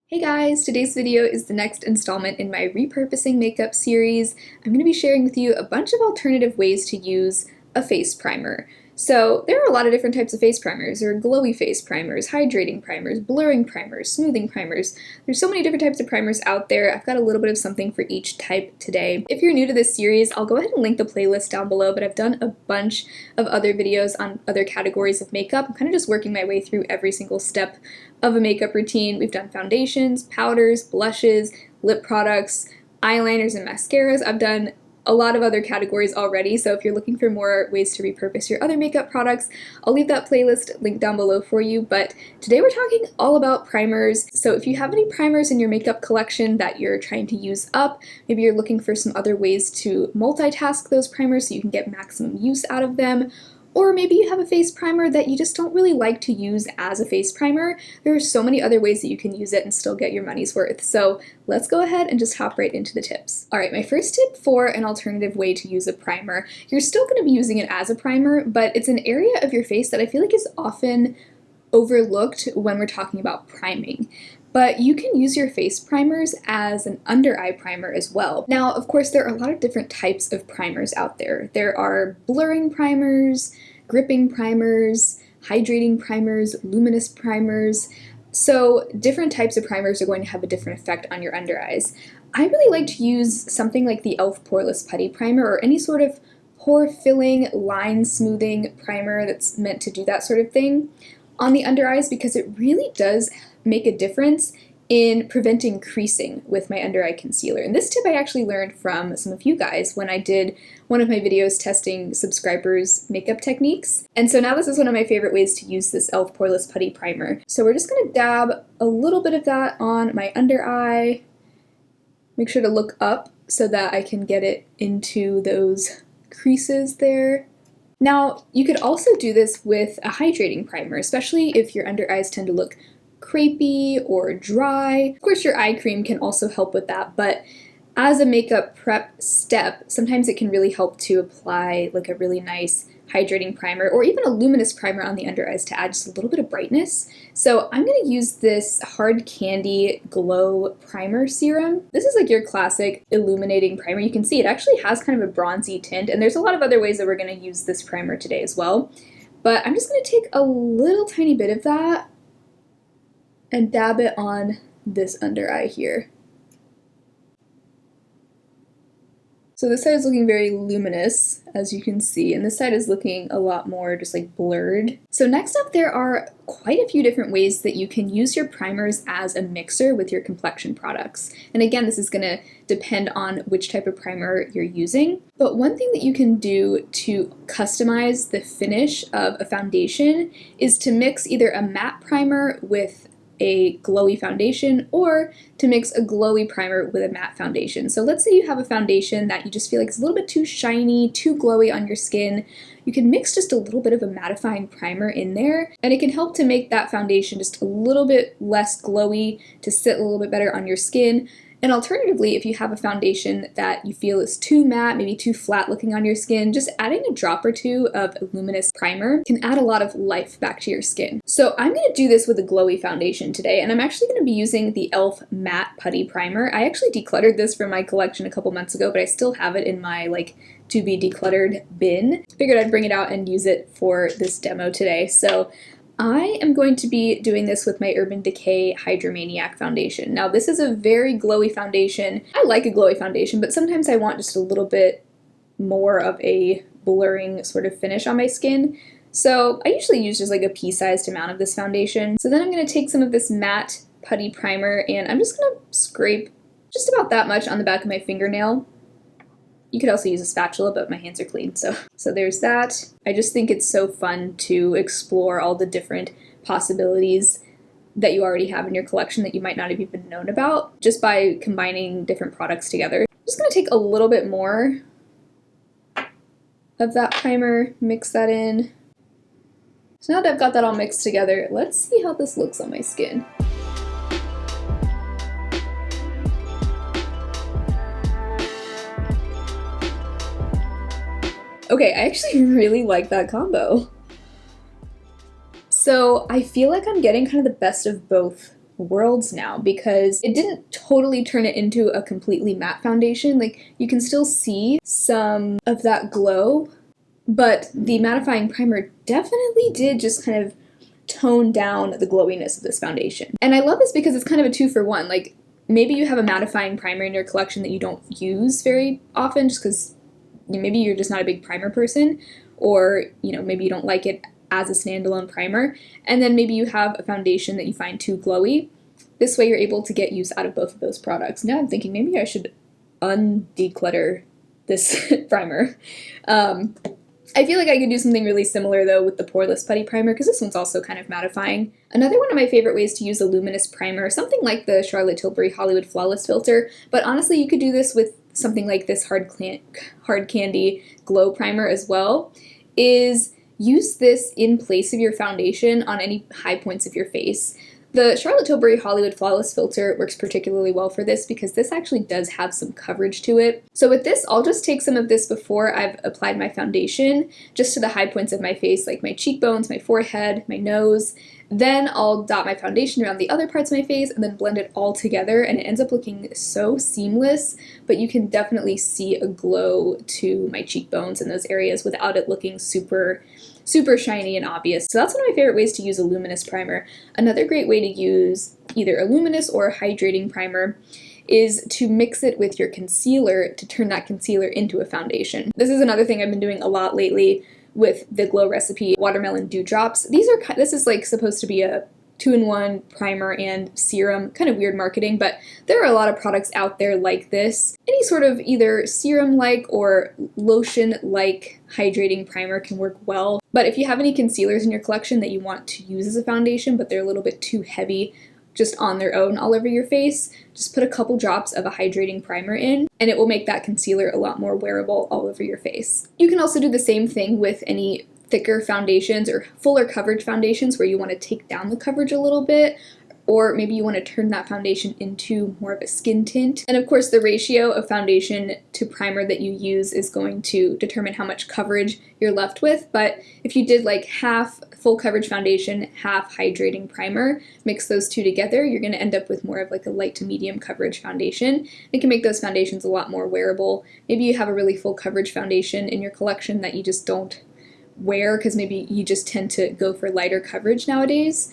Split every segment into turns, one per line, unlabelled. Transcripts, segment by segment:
Hey guys, today's video is the next installment in my repurposing makeup series. I'm going to be sharing with you a bunch of alternative ways to use a face primer. So there are a lot of different types of face primers. There are glowy face primers, hydrating primers, blurring primers, smoothing primers. There's so many different types of primers out there. I've got a little bit of something for each type today. If you're new to this series, I'll go ahead and link the playlist down below, but I've done a bunch of other videos on other categories of makeup. I'm kind of just working my way through every single step of a makeup routine. We've done foundations, powders, blushes, lip products, eyeliners, and mascaras. I've done a lot of other categories already, so if you're looking for more ways to repurpose your other makeup products, I'll leave that playlist linked down below for you. But today we're talking all about primers. So if you have any primers in your makeup collection that you're trying to use up, maybe you're looking for some other ways to multitask those primers so you can get maximum use out of them, or maybe you have a face primer that you just don't really like to use as a face primer. There are so many other ways that you can use it and still get your money's worth. So let's go ahead and just hop right into the tips. All right, my first tip for an alternative way to use a primer. You're still going to be using it as a primer, but it's an area of your face that I feel like is often overlooked when we're talking about priming. But you can use your face primers as an under eye primer as well. Now, of course, there are a lot of different types of primers out there. There are blurring primers, gripping primers, hydrating primers, luminous primers. So different types of primers are going to have a different effect on your under eyes. I really like to use something like the e.l.f. Poreless Putty Primer or any sort of pore filling, line smoothing primer that's meant to do that sort of thing on the under eyes, because it really does make a difference in preventing creasing with my under eye concealer. And this tip I actually learned from some of you guys when I did one of my videos testing subscribers' makeup techniques. And so now this is one of my favorite ways to use this e.l.f. Poreless Putty Primer. So we're just going to dab a little bit of that on my under eye. Make sure to look up so that I can get it into those creases there. Now, you could also do this with a hydrating primer, especially if your under eyes tend to look crepey or dry. Of course, your eye cream can also help with that, but as a makeup prep step, sometimes it can really help to apply like a really nice hydrating primer or even a luminous primer on the under eyes to add just a little bit of brightness. So I'm going to use this Hard Candy Glow Primer Serum. This is like your classic illuminating primer. You can see it actually has kind of a bronzy tint, and there's a lot of other ways that we're going to use this primer today as well. But I'm just going to take a little tiny bit of that and dab it on this under eye here. So this side is looking very luminous, as you can see, and this side is looking a lot more just like blurred. So next up, there are quite a few different ways that you can use your primers as a mixer with your complexion products. And again, this is going to depend on which type of primer you're using. But one thing that you can do to customize the finish of a foundation is to mix either a matte primer with a glowy foundation or to mix a glowy primer with a matte foundation. So let's say you have a foundation that you just feel like is a little bit too shiny, too glowy on your skin. You can mix just a little bit of a mattifying primer in there, and it can help to make that foundation just a little bit less glowy, to sit a little bit better on your skin. And alternatively, if you have a foundation that you feel is too matte, maybe too flat looking on your skin, just adding a drop or two of a luminous primer can add a lot of life back to your skin. So I'm going to do this with a glowy foundation today, and I'm actually going to be using the e.l.f. Matte Putty Primer. I actually decluttered this from my collection a couple months ago, but I still have it in my to be decluttered bin. Figured I'd bring it out and use it for this demo today. So I am going to be doing this with my Urban Decay Hydromaniac foundation. Now, this is a very glowy foundation. I like a glowy foundation, but sometimes I want just a little bit more of a blurring sort of finish on my skin. So I usually use just like a pea-sized amount of this foundation. So then I'm going to take some of this matte putty primer and I'm just going to scrape just about that much on the back of my fingernail. You could also use a spatula, but my hands are clean, so there's that. I just think it's so fun to explore all the different possibilities that you already have in your collection that you might not have even known about, just by combining different products together. I'm just going to take a little bit more of that primer, mix that in. So now that I've got that all mixed together, let's see how this looks on my skin. Okay, I actually really like that combo. So I feel like I'm getting kind of the best of both worlds now, because it didn't totally turn it into a completely matte foundation. Like, you can still see some of that glow, but the mattifying primer definitely did just kind of tone down the glowiness of this foundation. And I love this because it's kind of a 2-for-1. Like, maybe you have a mattifying primer in your collection that you don't use very often just because maybe you're just not a big primer person, or, you know, maybe you don't like it as a standalone primer, and then maybe you have a foundation that you find too glowy. This way you're able to get use out of both of those products. Now I'm thinking maybe I should undeclutter this primer. I feel like I could do something really similar though with the Poreless Putty Primer, because this one's also kind of mattifying. Another one of my favorite ways to use a luminous primer, something like the Charlotte Tilbury Hollywood Flawless Filter, but honestly you could do this with something like this Hard Candy Glow Primer as well, is use this in place of your foundation on any high points of your face. The Charlotte Tilbury Hollywood Flawless Filter works particularly well for this because this actually does have some coverage to it. So with this, I'll just take some of this before I've applied my foundation, just to the high points of my face, like my cheekbones, my forehead, my nose. Then I'll dot my foundation around the other parts of my face and then blend it all together, and it ends up looking so seamless, but you can definitely see a glow to my cheekbones in those areas without it looking super shiny and obvious. So that's one of my favorite ways to use a luminous primer. Another great way to use either a luminous or a hydrating primer is to mix it with your concealer to turn that concealer into a foundation. This is another thing I've been doing a lot lately with the Glow Recipe Watermelon Dewdrops. This is like supposed to be a 2-in-1 primer and serum, kind of weird marketing, but there are a lot of products out there like this. Any sort of either serum-like or lotion-like hydrating primer can work well, but if you have any concealers in your collection that you want to use as a foundation, but they're a little bit too heavy just on their own all over your face, just put a couple drops of a hydrating primer in, and it will make that concealer a lot more wearable all over your face. You can also do the same thing with any thicker foundations or fuller coverage foundations where you want to take down the coverage a little bit, or maybe you want to turn that foundation into more of a skin tint. And of course, the ratio of foundation to primer that you use is going to determine how much coverage you're left with, but if you did like half full coverage foundation, half hydrating primer, mix those two together, you're going to end up with more of like a light to medium coverage foundation. It can make those foundations a lot more wearable. Maybe you have a really full coverage foundation in your collection that you just don't wear because maybe you just tend to go for lighter coverage nowadays.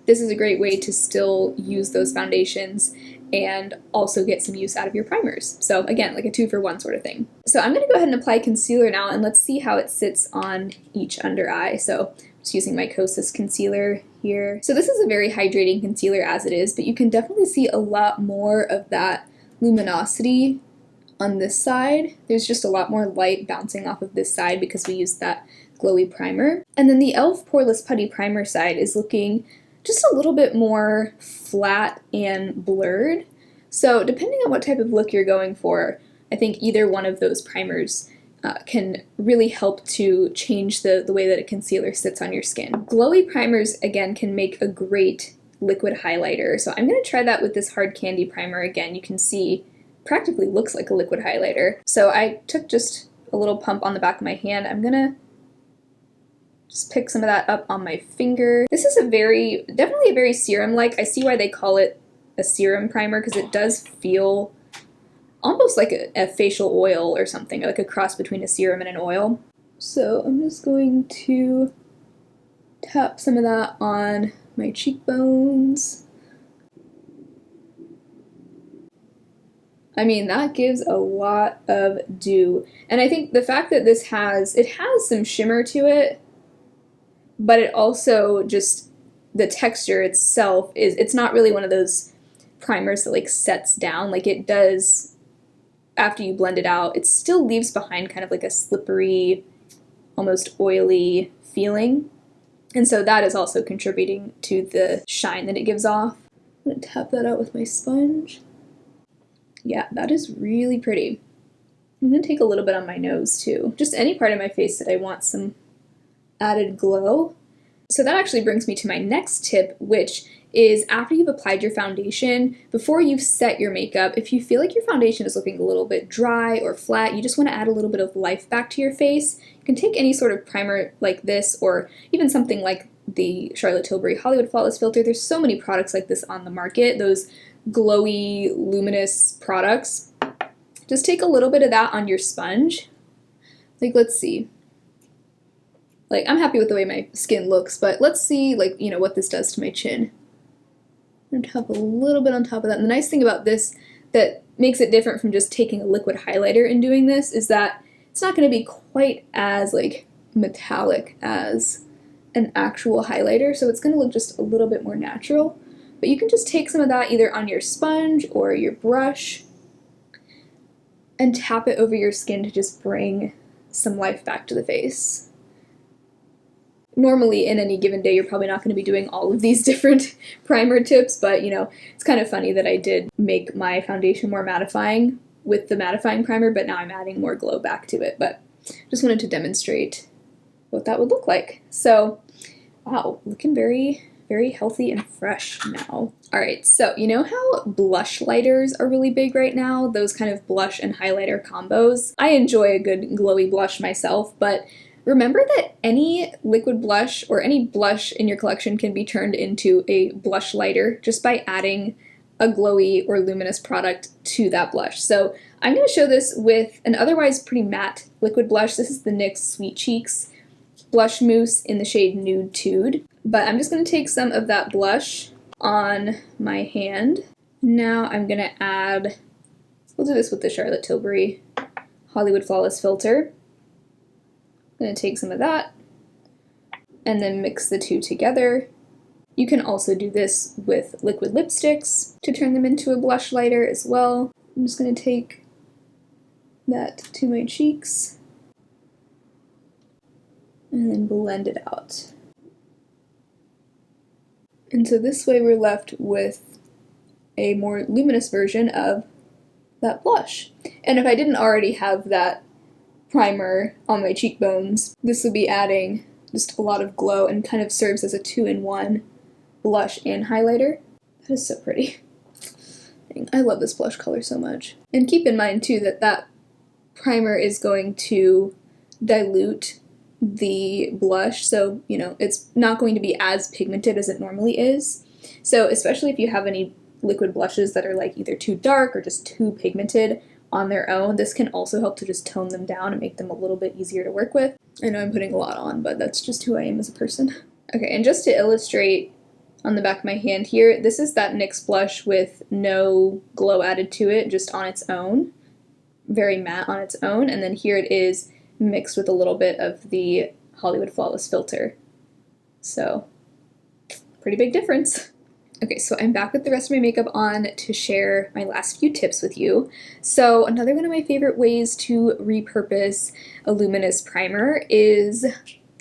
This is a great way to still use those foundations and also get some use out of your primers. So again, like a 2-for-1 sort of thing. So I'm going to go ahead and apply concealer now, and let's see how it sits on each under eye. So just using my Kosas concealer here. So this is a very hydrating concealer as it is, but you can definitely see a lot more of that luminosity on this side. There's just a lot more light bouncing off of this side because we used that glowy primer. And then the e.l.f. Poreless Putty Primer side is looking just a little bit more flat and blurred. So depending on what type of look you're going for, I think either one of those primers can really help to change the way that a concealer sits on your skin. Glowy primers, again, can make a great liquid highlighter. So I'm going to try that with this Hard Candy primer again. You can see practically looks like a liquid highlighter. So I took just a little pump on the back of my hand. I'm going to just pick some of that up on my finger. This is definitely a very serum-like. I see why they call it a serum primer because it does feel almost like a facial oil or something, like a cross between a serum and an oil. So I'm just going to tap some of that on my cheekbones. I mean, that gives a lot of dew. And I think the fact that it has some shimmer to it, but it also just, the texture itself it's not really one of those primers that like sets down like it does after you blend it out. It still leaves behind kind of like a slippery, almost oily feeling. And so that is also contributing to the shine that it gives off. I'm gonna tap that out with my sponge. Yeah, that is really pretty. I'm gonna take a little bit on my nose too. Just any part of my face that I want some added glow. So that actually brings me to my next tip, which is after you've applied your foundation, before you've set your makeup, if you feel like your foundation is looking a little bit dry or flat, you just want to add a little bit of life back to your face, you can take any sort of primer like this or even something like the Charlotte Tilbury Hollywood Flawless Filter. There's so many products like this on the market, those glowy, luminous products. Just take a little bit of that on your sponge. Like, let's see. Like, I'm happy with the way my skin looks, but let's see, like, you know, what this does to my chin. I'm gonna tap a little bit on top of that. And the nice thing about this that makes it different from just taking a liquid highlighter and doing this is that it's not gonna be quite as, like, metallic as an actual highlighter, so it's gonna look just a little bit more natural. But you can just take some of that either on your sponge or your brush and tap it over your skin to just bring some life back to the face. Normally, in any given day, you're probably not going to be doing all of these different primer tips, but, you know, it's kind of funny that I did make my foundation more mattifying with the mattifying primer, but now I'm adding more glow back to it. But just wanted to demonstrate what that would look like. So, wow, looking very, very healthy and fresh now. All right, so you know how blush lighters are really big right now? Those kind of blush and highlighter combos. I enjoy a good glowy blush myself, but remember that any liquid blush or any blush in your collection can be turned into a blush lighter just by adding a glowy or luminous product to that blush. So I'm going to show this with an otherwise pretty matte liquid blush. This is the NYX Sweet Cheeks Blush Mousse in the shade Nude Tude. But I'm just going to take some of that blush on my hand. Now I'm going to add, we'll do this with the Charlotte Tilbury Hollywood Flawless Filter. I'm going to take some of that and then mix the two together. You can also do this with liquid lipsticks to turn them into a blush lighter as well. I'm just going to take that to my cheeks and then blend it out. And so this way we're left with a more luminous version of that blush. And if I didn't already have that primer on my cheekbones, this would be adding just a lot of glow and kind of serves as a 2-in-1 blush and highlighter. That is so pretty. I love this blush color so much. And keep in mind too that that primer is going to dilute the blush, so you know it's not going to be as pigmented as it normally is. So especially if you have any liquid blushes that are like either too dark or just too pigmented on their own, this can also help to just tone them down and make them a little bit easier to work with. I know I'm putting a lot on, but that's just who I am as a person. Okay, and just to illustrate on the back of my hand here, this is that NYX blush with no glow added to it, just on its own, very matte on its own, and then here it is mixed with a little bit of the Hollywood Flawless Filter. So, pretty big difference. Okay, so I'm back with the rest of my makeup on to share my last few tips with you. So another one of my favorite ways to repurpose a luminous primer is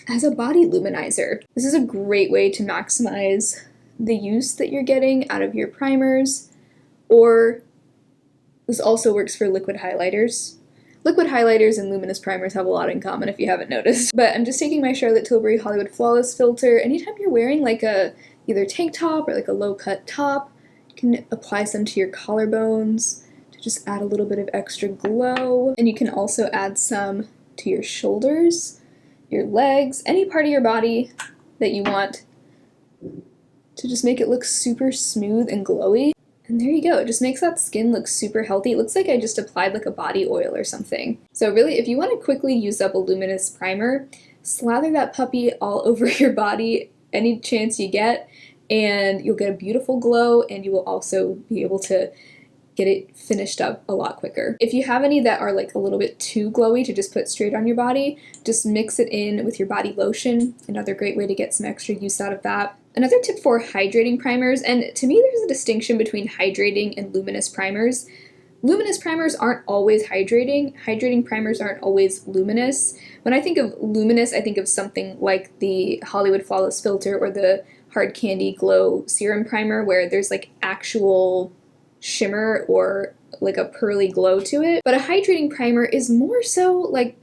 as a body luminizer. This is a great way to maximize the use that you're getting out of your primers, or this also works for liquid highlighters. Liquid highlighters and luminous primers have a lot in common if you haven't noticed. But I'm just taking my Charlotte Tilbury Hollywood Flawless Filter. Anytime you're wearing like a either tank top or like a low-cut top, you can apply some to your collarbones to just add a little bit of extra glow. And you can also add some to your shoulders, your legs, any part of your body that you want to just make it look super smooth and glowy. And there you go, it just makes that skin look super healthy. It looks like I just applied like a body oil or something. So really, if you want to quickly use up a luminous primer, slather that puppy all over your body any chance you get, and you'll get a beautiful glow, and you will also be able to get it finished up a lot quicker. If you have any that are like a little bit too glowy to just put straight on your body, just mix it in with your body lotion. Another great way to get some extra use out of that. Another tip for hydrating primers, and to me there's a distinction between hydrating and luminous primers. Luminous primers aren't always hydrating. Hydrating primers aren't always luminous. When I think of luminous, I think of something like the Hollywood Flawless Filter or the Hard Candy Glow Serum Primer, where there's like actual shimmer or like a pearly glow to it. But a hydrating primer is more so like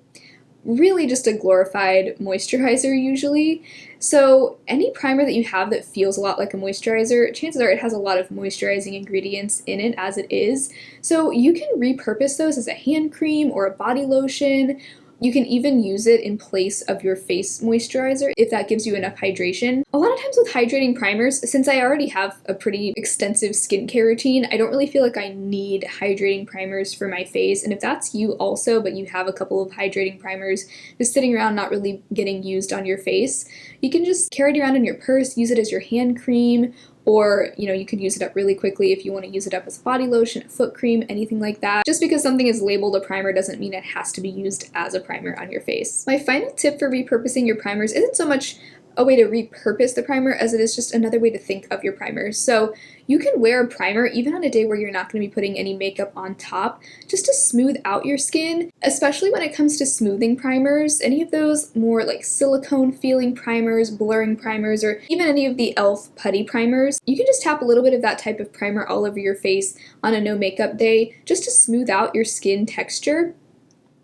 really just a glorified moisturizer usually. So any primer that you have that feels a lot like a moisturizer, chances are it has a lot of moisturizing ingredients in it as it is. So you can repurpose those as a hand cream or a body lotion, You can even use it in place of your face moisturizer if that gives you enough hydration. A lot of times with hydrating primers, since I already have a pretty extensive skincare routine, I don't really feel like I need hydrating primers for my face. And if that's you also, but you have a couple of hydrating primers just sitting around not really getting used on your face, you can just carry it around in your purse, use it as your hand cream, or, you could use it up really quickly if you want to use it up as a body lotion, a foot cream, anything like that. Just because something is labeled a primer doesn't mean it has to be used as a primer on your face. My final tip for repurposing your primers isn't so much a way to repurpose the primer as it is just another way to think of your primers. So you can wear a primer even on a day where you're not going to be putting any makeup on top, just to smooth out your skin, especially when it comes to smoothing primers. Any of those more like silicone feeling primers, blurring primers, or even any of the e.l.f. putty primers, you can just tap a little bit of that type of primer all over your face on a no makeup day just to smooth out your skin texture.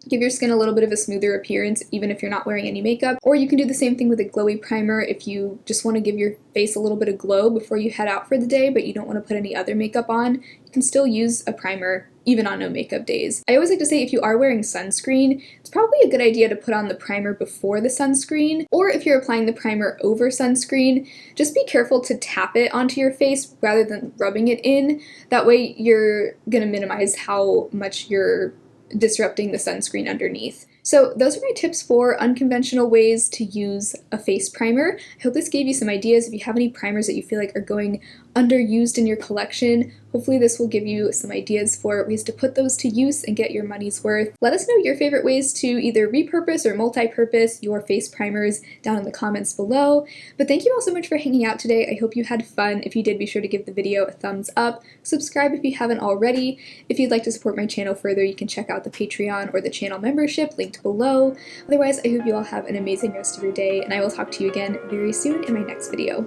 Give your skin a little bit of a smoother appearance even if you're not wearing any makeup. Or you can do the same thing with a glowy primer if you just want to give your face a little bit of glow before you head out for the day, but you don't want to put any other makeup on. You can still use a primer even on no makeup days. I always like to say if you are wearing sunscreen, it's probably a good idea to put on the primer before the sunscreen, or if you're applying the primer over sunscreen, just be careful to tap it onto your face rather than rubbing it in. That way you're going to minimize how much you're disrupting the sunscreen underneath. So those are my tips for unconventional ways to use a face primer. I hope this gave you some ideas. If you have any primers that you feel like are going underused in your collection, hopefully this will give you some ideas for ways to put those to use and get your money's worth. Let us know your favorite ways to either repurpose or multi-purpose your face primers down in the comments below. But thank you all so much for hanging out today. I hope you had fun. If you did, be sure to give the video a thumbs up. Subscribe if you haven't already. If you'd like to support my channel further, you can check out the Patreon or the channel membership linked below. Otherwise, I hope you all have an amazing rest of your day, and I will talk to you again very soon in my next video.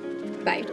Bye.